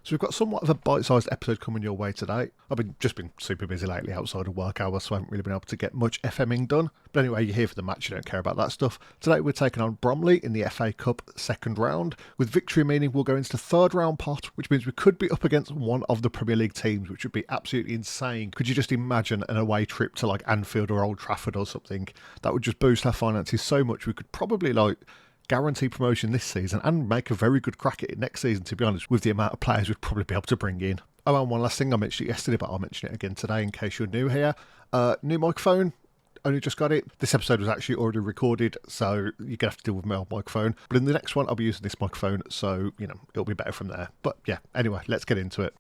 So we've got somewhat of a bite-sized episode coming your way today. I've just been super busy lately outside of work hours, so I haven't really been able to get much FMing done. But anyway, you're here for the match, you don't care about that stuff. Today we're taking on Bromley in the FA Cup second round. With victory meaning we'll go into the third round pot, which means we could be up against one of the Premier League teams, which would be absolutely insane. Could you just imagine an away trip to like Anfield or Old Trafford or something? That would just boost our finances so much we could probably guarantee promotion this season and make a very good crack at it next season, to be honest, with the amount of players we'd probably be able to bring in. Oh, and one last thing, I mentioned it yesterday, but I'll mention it again today in case you're new here. New microphone, only just got it. This episode was actually already recorded, so you're going to have to deal with my old microphone. But in the next one, I'll be using this microphone, so, it'll be better from there. But yeah, anyway, let's get into it.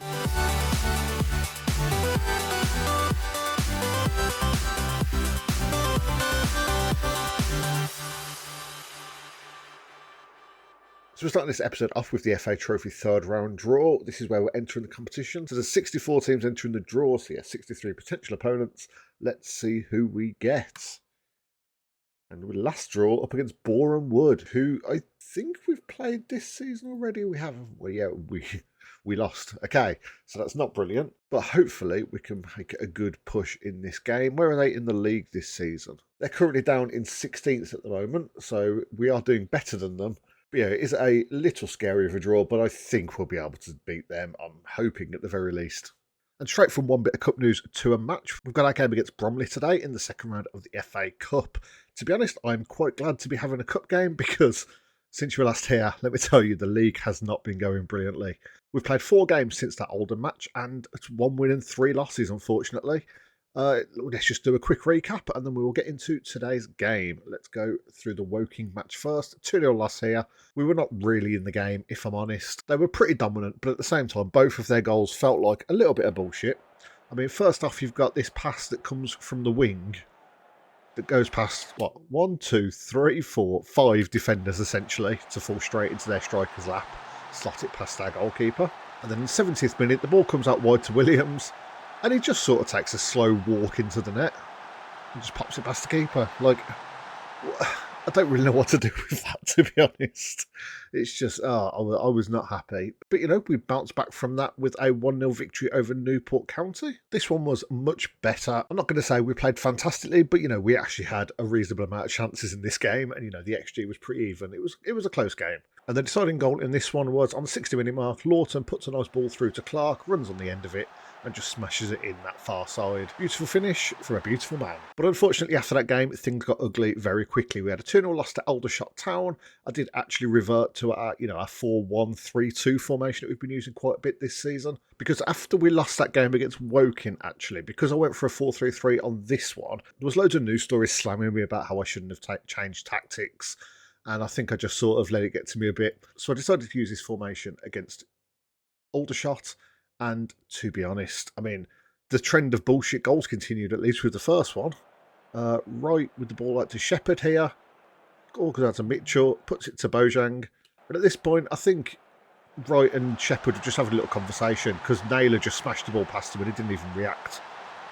So we're starting this episode off with the FA Trophy third round draw. This is where we're entering the competition. So there's 64 teams entering the draw, so yeah, 63 potential opponents. Let's see who we get. And with last draw up against Boreham Wood, who I think we've played this season already. We haven't. Well, yeah, we lost. Okay, so that's not brilliant. But hopefully we can make a good push in this game. Where are they in the league this season? They're currently down in 16th at the moment, so we are doing better than them. But yeah, it is a little scary of a draw, but I think we'll be able to beat them. I'm hoping at the very least. And straight from one bit of cup news to a match, we've got our game against Bromley today in the second round of the FA Cup. To be honest, I'm quite glad to be having a cup game because since you were last here, let me tell you, the league has not been going brilliantly. We've played 4 games since that Oldham match, and it's 1 win and 3 losses, unfortunately. Let's just do a quick recap and then we will get into today's game. Let's go through the Woking match first. 2-0 loss here. We were not really in the game, if I'm honest. They were pretty dominant, but at the same time, both of their goals felt like a little bit of bullshit. I mean, first off, you've got this pass that comes from the wing that goes past, 1, 2, 3, 4, 5 defenders, essentially, to fall straight into their striker's lap. Slot it past our goalkeeper. And then in the 70th minute, the ball comes out wide to Williams. And he just sort of takes a slow walk into the net and just pops it past the keeper. I don't really know what to do with that, to be honest. It's just, I was not happy. But, we bounced back from that with a 1-0 victory over Newport County. This one was much better. I'm not going to say we played fantastically, but, we actually had a reasonable amount of chances in this game. And, the XG was pretty even. It was a close game. And the deciding goal in this one was on the 60-minute mark. Lawton puts a nice ball through to Clark, runs on the end of it, and just smashes it in that far side. Beautiful finish from a beautiful man. But unfortunately, after that game, things got ugly very quickly. We had a 2-0 loss to Aldershot Town. I did actually revert to our 4-1-3-2 formation that we've been using quite a bit this season. Because after we lost that game against Woking, actually, because I went for a 4-3-3 on this one, there was loads of news stories slamming me about how I shouldn't have changed tactics. And I think I just sort of let it get to me a bit. So I decided to use this formation against Aldershot. And to be honest, the trend of bullshit goals continued, at least with the first one. Right with the ball out to Shepherd here. All goes out to Mitchell, puts it to Bojang. And at this point, I think Wright and Shepherd were just having a little conversation because Naylor just smashed the ball past him and he didn't even react.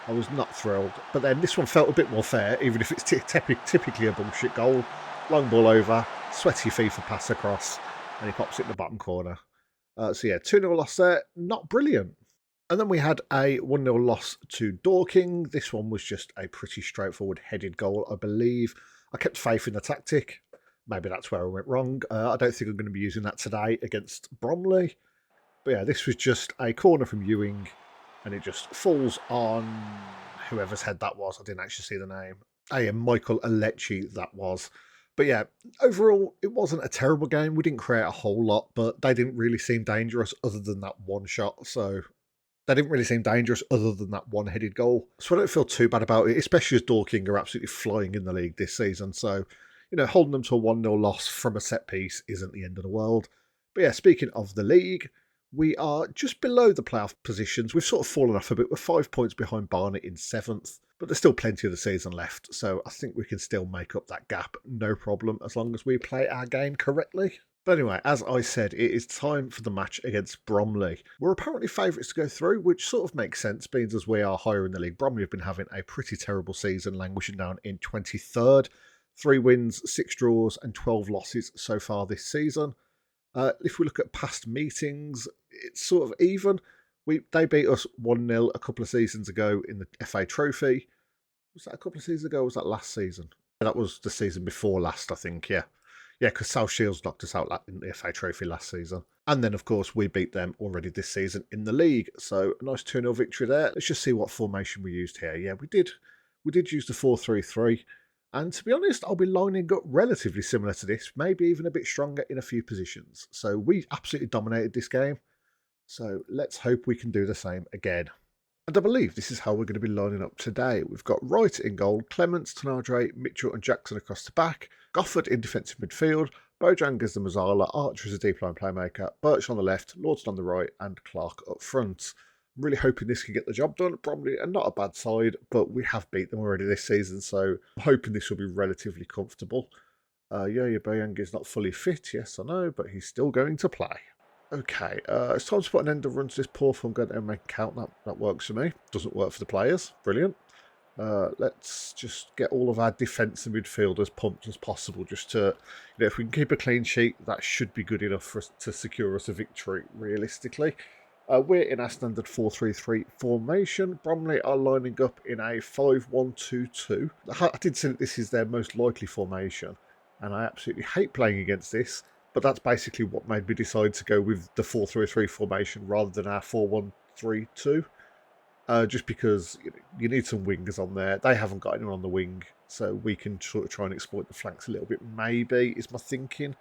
I was not thrilled. But then this one felt a bit more fair, even if it's typically a bullshit goal. Long ball over, sweaty FIFA pass across, and he pops it in the bottom corner. So yeah, 2-0 loss there, not brilliant. And then we had a 1-0 loss to Dorking. This one was just a pretty straightforward headed goal, I believe. I kept faith in the tactic. Maybe that's where I went wrong. I don't think I'm going to be using that today against Bromley. But yeah, this was just a corner from Ewing, and it just falls on whoever's head that was. I didn't actually see the name. Yeah, Michael Alecci, that was. But yeah, overall, it wasn't a terrible game. We didn't create a whole lot, but they didn't really seem dangerous other than that one shot. So they didn't really seem dangerous other than that one-headed goal. So I don't feel too bad about it, especially as Dorking are absolutely flying in the league this season. So, holding them to a 1-0 loss from a set piece isn't the end of the world. But yeah, speaking of the league, we are just below the playoff positions. We've sort of fallen off a bit. We're 5 points behind Barnet in 7th. But there's still plenty of the season left, so I think we can still make up that gap, no problem, as long as we play our game correctly. But anyway, as I said, it is time for the match against Bromley. We're apparently favourites to go through, which sort of makes sense, being as we are higher in the league. Bromley have been having a pretty terrible season, languishing down in 23rd. 3 wins, 6 draws and 12 losses so far this season. If we look at past meetings, it's sort of even. They beat us 1-0 a couple of seasons ago in the FA Trophy. Was that a couple of seasons ago or was that last season? That was the season before last, I think, yeah. Yeah, because South Shields knocked us out in the FA Trophy last season. And then, of course, we beat them already this season in the league. So, a nice 2-0 victory there. Let's just see what formation we used here. Yeah, we did use the 4-3-3. And to be honest, I'll be lining up relatively similar to this, maybe even a bit stronger in a few positions. So, we absolutely dominated this game. So, let's hope we can do the same again. And I believe this is how we're going to be lining up today. We've got Wright in goal, Clements, Tanadre, Mitchell and Jackson across the back, Gofford in defensive midfield, Bojang as the Mazzala, Archer as a deep line playmaker, Birch on the left, Lawton on the right and Clark up front. I'm really hoping this can get the job done. Bromley are not a bad side, but we have beat them already this season, so I'm hoping this will be relatively comfortable. Your Bojang is not fully fit, yes I know, but he's still going to play. Okay, it's time to put an end to run to this poor form. Go down and make a count. That works for me. Doesn't work for the players. Brilliant. Let's just get all of our defence and midfielders pumped as possible. Just to, if we can keep a clean sheet, that should be good enough for us to secure us a victory, realistically. We're in our standard 4-3-3 formation. Bromley are lining up in a 5-1-2-2. I did say that this is their most likely formation, and I absolutely hate playing against this. But that's basically what made me decide to go with the 4-3-3 formation rather than our 4-1-3-2. Just because you need some wingers on there. They haven't got anyone on the wing, so we can sort of try and exploit the flanks a little bit, maybe, is my thinking.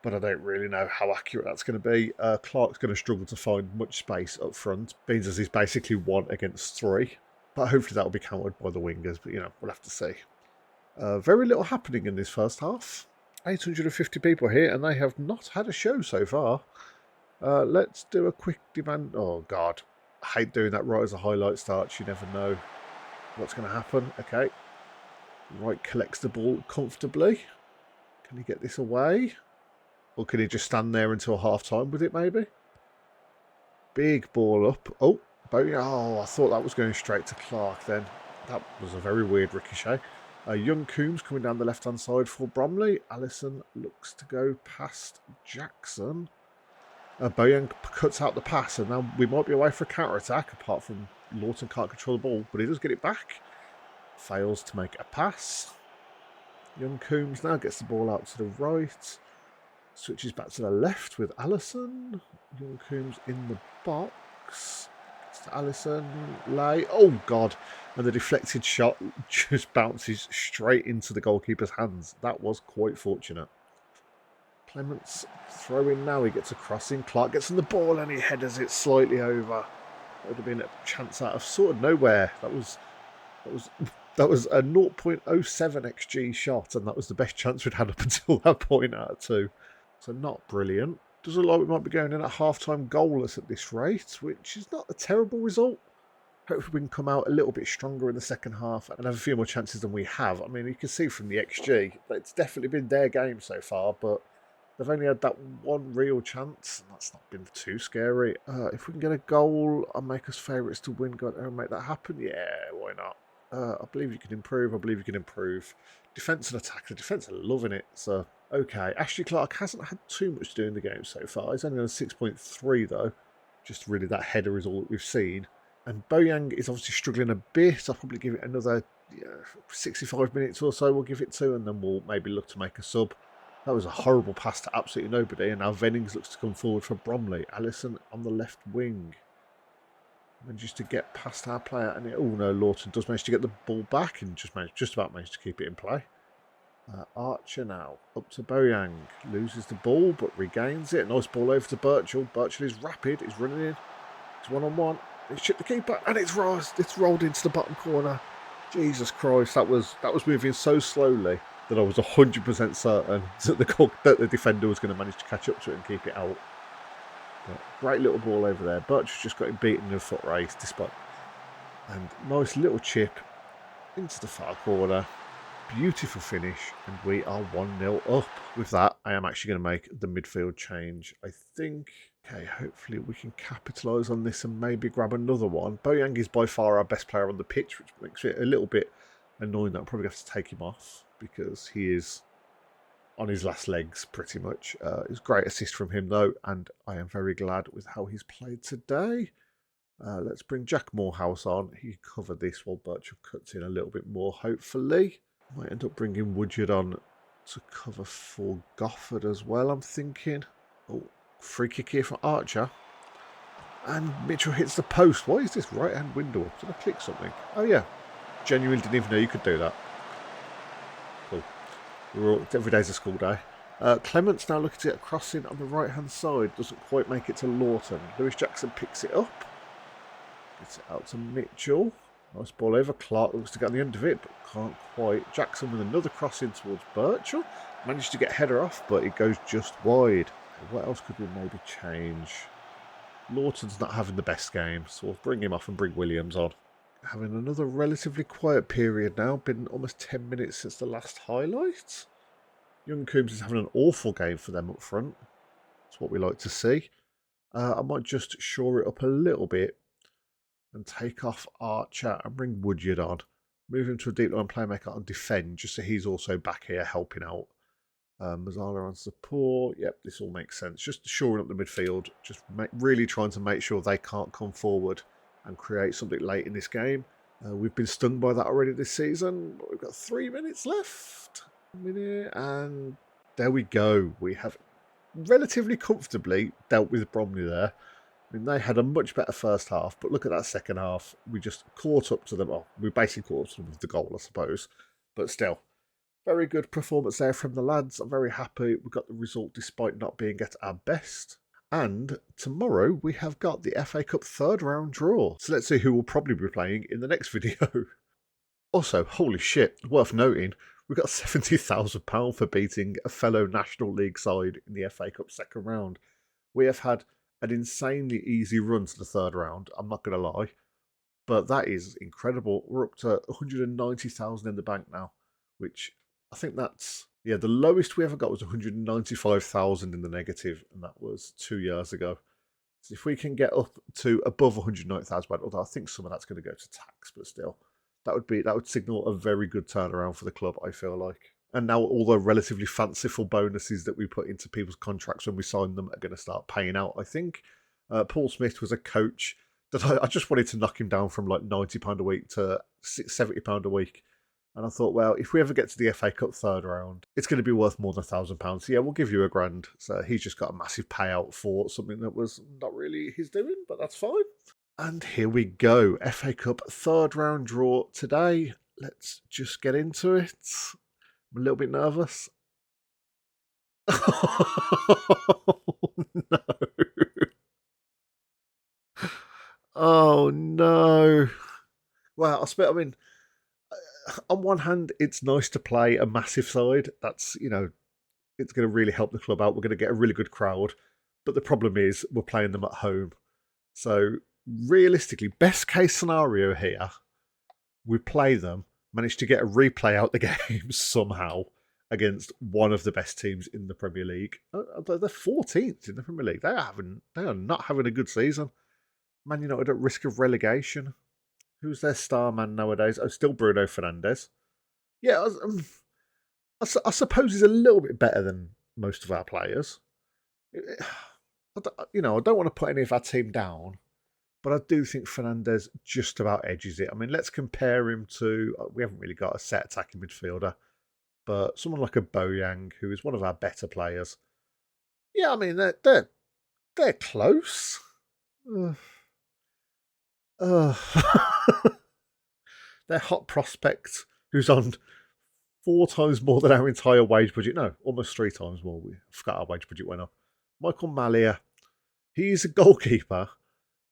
But I don't really know how accurate that's going to be. Clark's going to struggle to find much space up front. Beans as he's basically 1 against 3. But hopefully that will be countered by the wingers. But, we'll have to see. Very little happening in this first half. 850 people here, and they have not had a show so far. Let's do a quick demand. Oh, God. I hate doing that right as a highlight starts. You never know what's going to happen. Okay. Wright collects the ball comfortably. Can he get this away? Or can he just stand there until half-time with it, maybe? Big ball up. Oh, I thought that was going straight to Clark then. That was a very weird ricochet. Young Coombs coming down the left-hand side for Bromley. Allison looks to go past Jackson. Bojang cuts out the pass, and now we might be away for a counter-attack, apart from Lawton can't control the ball, but he does get it back. Fails to make a pass. Young Coombs now gets the ball out to the right. Switches back to the left with Allison. Young Coombs in the box. Gets to Allison. Lay. Oh, God. And the deflected shot just bounces straight into the goalkeeper's hands. That was quite fortunate. Clements throwing now. He gets a crossing. Clark gets on the ball and he headers it slightly over. That would have been a chance out of sort of nowhere. That was a 0.07 XG shot, and that was the best chance we'd had up until that point out of 2. So not brilliant. Does look like we might be going in at half-time goalless at this rate, which is not a terrible result. Hopefully we can come out a little bit stronger in the second half and have a few more chances than we have. I mean, you can see from the XG that it's definitely been their game so far, but they've only had that one real chance, and that's not been too scary. If we can get a goal and make us favourites to win, go out there and make that happen, yeah, why not? I believe you can improve. Defence and attack. The defence are loving it. So, okay. Ashley Clark hasn't had too much to do in the game so far. He's only on a 6.3 though. Just really that header is all that we've seen. And Bojang is obviously struggling a bit. I'll probably give it another 65 minutes or so we'll give it to, and then we'll maybe look to make a sub. That was a horrible pass to absolutely nobody, and now Vennings looks to come forward for Bromley. Allison on the left wing. Manages to get past our player, and oh no, Lawton does manage to get the ball back and just about managed to keep it in play. Archer now up to Bojang, loses the ball but regains it. Nice ball over to Birchall. Birchall is rapid, he's running in. It's 1-on-1. He's chipped the keeper, and it's rolled into the bottom corner. Jesus Christ, that was moving so slowly that I was 100% certain that the defender was going to manage to catch up to it and keep it out. But great little ball over there. Birch just got him beaten in a foot race, and nice little chip into the far corner. Beautiful finish, and we are 1-0 up. With that, I am actually going to make the midfield change, I think. Okay, hopefully we can capitalise on this and maybe grab another one. Bojang is by far our best player on the pitch, which makes it a little bit annoying that I'll probably have to take him off because he is on his last legs, pretty much. It was a great assist from him, though, and I am very glad with how he's played today. Let's bring Jack Morehouse on. He covered this while Birchall cuts in a little bit more, hopefully. Might end up bringing Woodyard on to cover for Gofford as well, I'm thinking. Oh, free kick here from Archer. And Mitchell hits the post. Why is this right-hand window up? Did I click something? Oh, yeah. Genuinely didn't even know you could do that. Cool. Every day's a school day. Clement's now looking to get a crossing on the right-hand side. Doesn't quite make it to Lawton. Lewis Jackson picks it up. Gets it out to Mitchell. Nice ball over. Clark looks to get on the end of it, but can't quite. Jackson with another crossing towards Birchall. Managed to get a header off, but it goes just wide. What else could we maybe change? Lawton's not having the best game, so we'll bring him off and bring Williams on. Having another relatively quiet period now. Been almost 10 minutes since the last highlight. Young Coombs is having an awful game for them up front. That's what we like to see. I might just shore it up a little bit and take off Archer and bring Woodyard on. Move him to a deep line playmaker and defend, just so he's also back here helping out. Mazzala on support. Yep, this all makes sense. Just shoring up the midfield. Just really trying to make sure they can't come forward and create something late in this game. We've been stung by that already this season. But we've got 3 minutes left. And there we go. We have relatively comfortably dealt with Bromley there. I mean, they had a much better first half, but look at that second half. We just caught up to them. Well, we basically caught up to them with the goal, I suppose. But still, very good performance there from the lads. I'm very happy we got the result despite not being at our best. And tomorrow we have got the FA Cup third round draw. So let's see who will probably be playing in the next video. Also, holy shit, worth noting, we got £70,000 for beating a fellow National League side in the FA Cup second round. We have had an insanely easy run to the third round, I'm not going to lie. But that is incredible. We're up to 190,000 in the bank now, which I think that's, yeah, the lowest we ever got was 195,000 in the negative, and that was 2 years ago. So if we can get up to above 190,000, although I think some of that's going to go to tax, but still, that would signal a very good turnaround for the club, I feel like. And now all the relatively fanciful bonuses that we put into people's contracts when we sign them are going to start paying out, I think. Paul Smith was a coach that I just wanted to knock him down from like £90 a week to £70 a week. And I thought, well, if we ever get to the FA Cup third round, it's going to be worth more than £1,000. So yeah, we'll give you £1,000. So he's just got a massive payout for something that was not really his doing, but that's fine. And here we go. FA Cup third round draw today. Let's just get into it. I'm a little bit nervous. Oh, no. Oh, no. Well, I mean, on one hand, it's nice to play a massive side. That's, you know, it's going to really help the club out. We're going to get a really good crowd. But the problem is we're playing them at home. So realistically, best case scenario here, we play them, manage to get a replay out the game somehow against one of the best teams in the Premier League. They're 14th in the Premier League. They are not having a good season. Man United at risk of relegation. Who's their star man nowadays? Oh, still Bruno Fernandes. Yeah, I suppose he's a little bit better than most of our players. I don't want to put any of our team down, but I do think Fernandes just about edges it. I mean, let's compare him to, we haven't really got a set attacking midfielder, but someone like a Boyang, who is one of our better players. Yeah, I mean, they're close. Their hot prospect, who's on 4 times more than our entire wage budget. No, almost 3 times more. We forgot our wage budget went up. Michael Malia, he's a goalkeeper,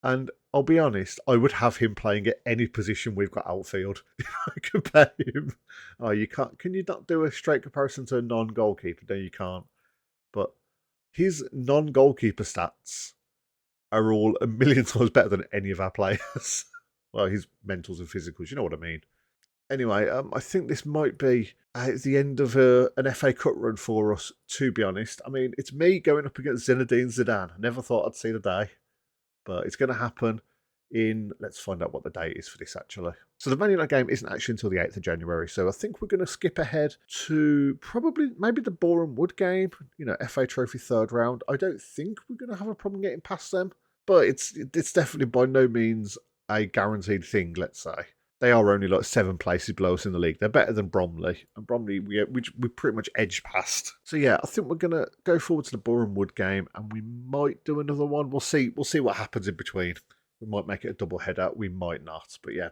and I'll be honest, I would have him playing at any position we've got outfield. If I compare him, oh, you can't. Can you not do a straight comparison to a non-goalkeeper? No, you can't. But his non-goalkeeper stats are all a million times better than any of our players. Well, his mentals and physicals, you know what I mean. Anyway, I think this might be the end of an FA Cup run for us, to be honest. I mean, it's me going up against Zinedine Zidane. I never thought I'd see the day, but it's going to happen. in, let's find out what the date is for this actually. So the Man United game isn't actually until the 8th of January, so I think we're going to skip ahead to probably maybe the Boreham Wood game, FA Trophy third round. I don't think we're going to have a problem getting past them, but it's definitely by no means a guaranteed thing, let's say. They are only like 7 places below us in the league. They're better than Bromley, and Bromley we pretty much edged past. So yeah, I think we're gonna go forward to the Boreham Wood game, and we might do another one. We'll see what happens in between. We might make it a double header. We might not, but yeah,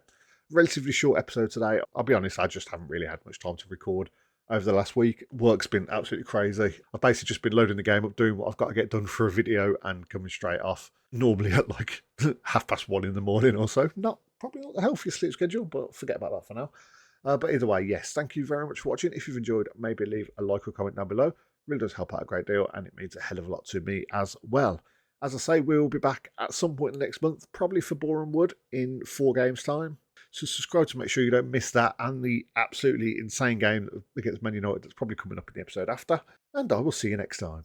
relatively short episode today. I'll be honest, I just haven't really had much time to record over the last week. Work's been absolutely crazy. I've basically just been loading the game up, doing what I've got to get done for a video, and coming straight off. Normally at like 1:30 in the morning or so. Probably not the healthiest sleep schedule, but forget about that for now. But either way, yes, thank you very much for watching. If you've enjoyed, maybe leave a like or comment down below. It really does help out a great deal, and it means a hell of a lot to me as well. As I say, we will be back at some point in the next month, probably for Boreham Wood in 4 games' time. So subscribe to make sure you don't miss that and the absolutely insane game against Man United that's probably coming up in the episode after. And I will see you next time.